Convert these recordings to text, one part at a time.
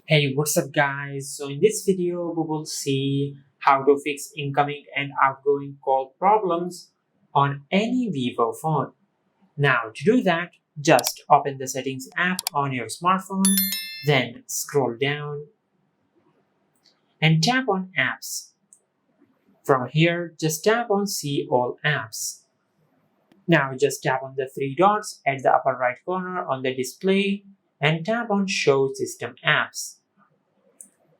Hey, what's up guys? So in this video, we will see how to fix incoming and outgoing call problems on any Vivo phone. Now to do that, just open the settings app on your smartphone, then scroll down and tap on apps. From here, just tap on see all apps. Now just tap on the three dots at the upper right corner on the display and tap on show system apps.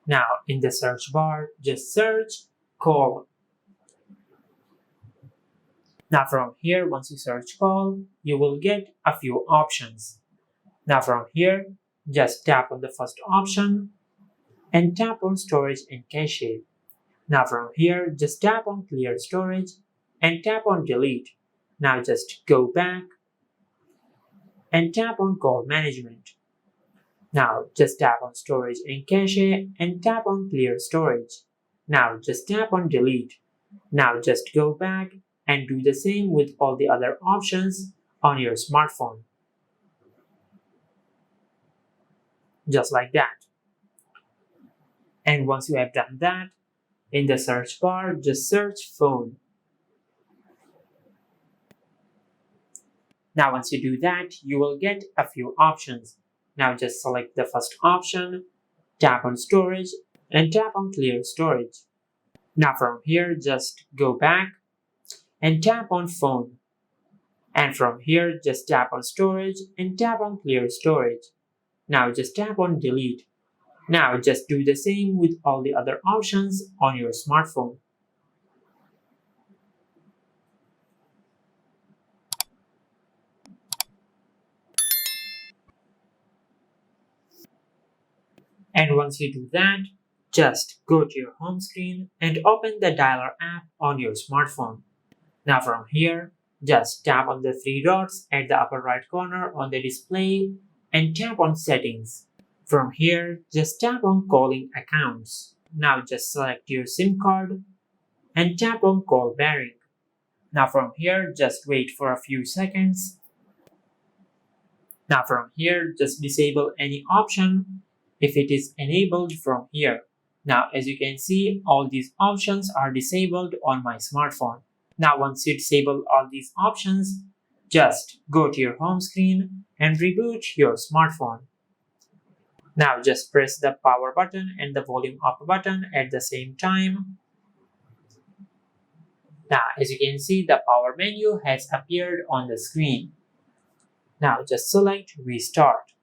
Now, in the search bar, just search call. Now, from here, once you search call, you will get a few options. Now, from here, just tap on the first option and tap on storage and cache. Now, from here, just tap on clear storage and tap on delete. Now, just go back and tap on call management. Now, just tap on storage and cache and tap on clear storage. Now, just tap on delete. Now, just go back and do the same with all the other options on your smartphone. Just like that. And once you have done that, in the search bar, just search phone. Now, once you do that, you will get a few options. Now, just select the first option, tap on storage, and tap on clear storage. Now, from here, just go back and tap on phone. And from here, just tap on storage and tap on clear storage. Now, just tap on delete. Now, just do the same with all the other options on your smartphone. And once you do that, just go to your home screen and open the dialer app on your smartphone. Now from here, just tap on the three dots at the upper right corner on the display and tap on settings. From here, just tap on calling accounts. Now just select your SIM card and tap on call bearing. Now from here, just wait for a few seconds. Now from here, just disable any option if it is enabled from here. Now as you can see, all these options are disabled on my smartphone. Now once you disable all these options, just go to your home screen and reboot your smartphone. Now just press the power button and the volume up button at the same time. Now as you can see, the power menu has appeared on the screen. Now just select restart.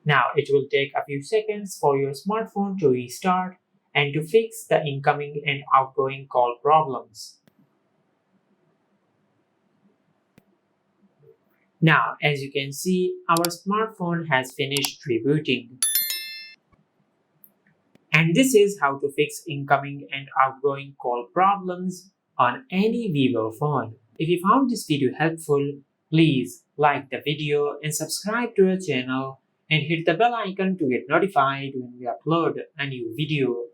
Now it will take a few seconds for your smartphone to restart and to fix the incoming and outgoing call problems. Now as you can see, our smartphone has finished rebooting. And this is how to fix incoming and outgoing call problems on any Vivo phone. If you found this video helpful, please like the video and subscribe to our channel and hit the bell icon to get notified when we upload a new video.